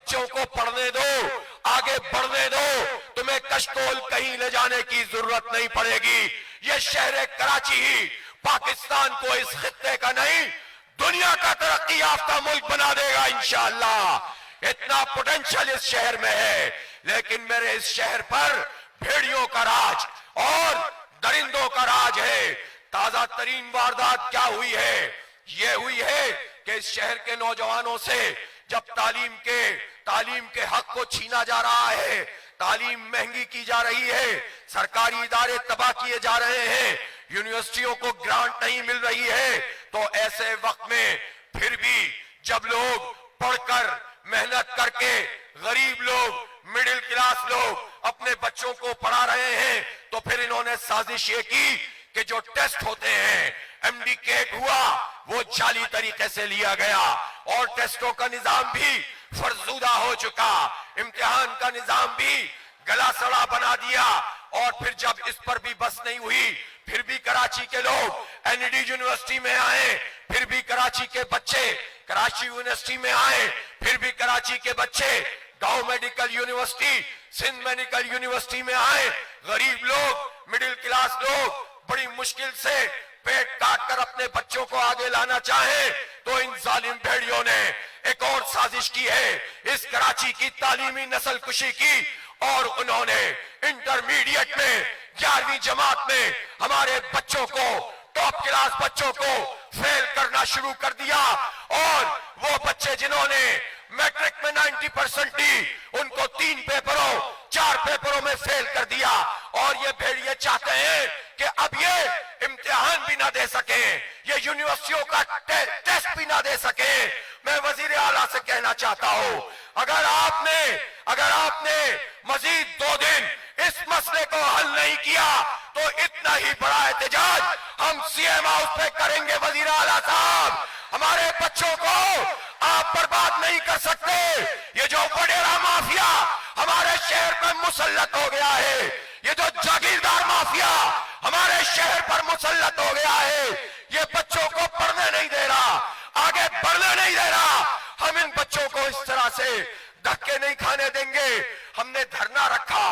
بچوں کو پڑھنے دو، آگے بڑھنے دو، تمہیں کشکول کہیں لے جانے کی ضرورت نہیں پڑے گی۔ یہ شہر کراچی ہی پاکستان کو اس خطے کا نہیں دنیا کا ترقی یافتہ ملک بنا دے گا انشاءاللہ۔ اتنا پوٹینشل اس شہر میں ہے، لیکن میرے اس شہر پر بھیڑیوں کا راج اور درندوں کا راج ہے۔ تازہ ترین واردات کیا ہوئی ہے؟ یہ ہوئی ہے کہ اس شہر کے نوجوانوں سے جب تعلیم کے حق کو چھینا جا رہا ہے، تعلیم مہنگی کی جا رہی ہے، سرکاری ادارے تباہ کیے جا رہے ہیں، یونیورسٹیوں کو گرانٹ نہیں مل رہی ہے، تو ایسے وقت میں پھر بھی جب لوگ پڑھ کر محنت کر کے غریب لوگ، مڈل کلاس لوگ اپنے بچوں کو پڑھا رہے ہیں، تو پھر انہوں نے سازش یہ کی کہ جو ٹیسٹ ہوتے ہیں، ایم ڈی کیٹ ہوا، وہ جعلی طریقے سے لیا گیا اور ٹیسٹوں کا نظام بھی فرسودہ ہو چکا، امتحان کا نظام بھی گلا سڑا بنا دیا۔ اور پھر جب اس پر بھی بس نہیں ہوئی، پھر بھی کراچی کے لوگ این ڈی یونیورسٹی میں آئے، پھر بھی کراچی کے بچے کراچی یونیورسٹی میں آئے، پھر بھی کراچی کے بچے گاؤں medical university, Sindh medical university میں آئے۔ غریب لوگ، مڈل کلاس لوگ بڑی مشکل سے پیٹ کاٹ کر اپنے بچوں کو آگے لانا چاہیں، تو ان ظالم بھیڑیوں نے ایک اور سازش کی ہے، اس کراچی کی تعلیمی نسل کشی کی، اور انہوں نے انٹرمیڈیٹ میں 11ویں جماعت میں ہمارے بچوں کو، ٹاپ کلاس بچوں کو فیل کرنا شروع کر دیا، اور وہ بچے جنہوں نے میٹرک میں 90% لی، ان کو 3 پیپروں 4 پیپروں میں فیل کر دیا، اور یہ بھیڑیے چاہتے ہیں کہ اب یہ امتحان بھی نہ دے سکیں، یہ یونیورسٹیوں کا ٹیسٹ بھی نہ دے سکیں۔ میں وزیر اعلیٰ سے کہنا چاہتا ہوں، اگر آپ نے مزید 2 دن اس مسئلے کو حل نہیں کیا تو اتنا ہی بڑا احتجاج ہم سی ایم ہاؤس پہ کریں گے۔ وزیر اعلیٰ صاحب، ہمارے بچوں کو آپ برباد نہیں کر سکتے۔ یہ جو وڈیرا مافیا ہمارے شہر پر مسلط ہو گیا ہے، یہ جو جاگیردار مافیا ہمارے شہر پر مسلط ہو گیا ہے، یہ بچوں کو پڑھنے نہیں دے رہا، آگے بڑھنے نہیں دے رہا۔ ہم ان بچوں کو اس طرح سے دھکے نہیں کھانے دیں گے۔ ہم نے دھرنا رکھا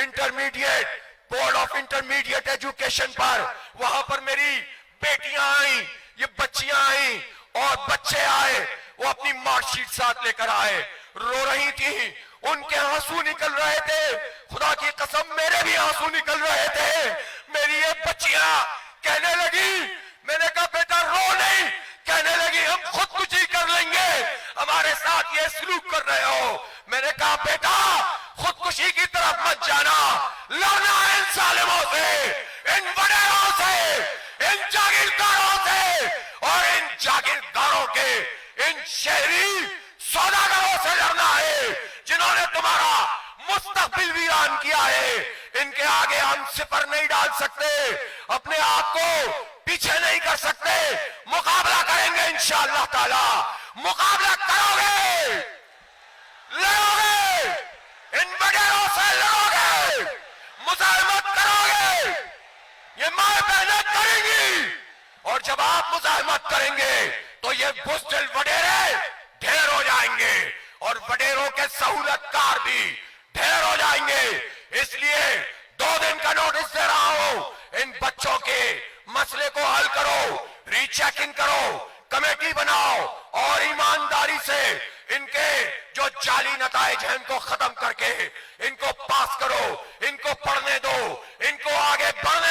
intermediate board of intermediate education پر، وہاں پر میری بیٹیاں آئیں، یہ بچیاں آئیں اور بچے آئے، وہ اپنی مارک شیٹ ساتھ لے کر آئے، رو رہی تھیں، ان کے آنسو نکل رہے تھے، خدا کی قسم میرے بھی آنسو نکل رہے تھے۔ میری یہ بچیاں کہنے لگی، میں نے کہا بیٹا رو نہیں، کہنے لگی ہم خودکشی کر لیں گے، ہمارے ساتھ یہ سلوک کر رہے ہو۔ میں نے کہا بیٹا خودکشی کی طرف مت جانا، لڑنا ہے ان ظالموں سے، ان وڈیروں سے، ان جاگیرداروں سے، اور ان جاگیرداروں کے ان شہری سوداگروں سے لڑنا ہے جنہوں نے تمہارا مستقبل ویران کیا ہے۔ ان کے آگے ہم صفر نہیں ڈال سکتے، اپنے آپ کو پیچھے نہیں کر سکتے، مقابلہ کریں گے انشاءاللہ تعالی۔ مقابلہ کرو گے، لڑو گے، ان وڈیروں سے لڑو گے، مزاحمت کرو گے، یہ ماں بہنیں کریں گی، اور جب آپ مزاحمت کریں گے تو یہ بزدل وڈیرے ڈھیر ہو جائیں گے، اور وڈیروں کے سہولت کار بھی ڈھیر ہو جائیں گے۔ اس لیے 2 دن کا نوٹس دے رہا ہوں، ان بچوں کے مسئلے کو حل کرو، ری چیکنگ کرو، کمیٹی بناؤ، اور ایمانداری سے ان کے جو جعلی نتائج ہیں ان کو ختم کر کے ان کو پاس کرو، ان کو پڑھنے دو، ان کو آگے بڑھنے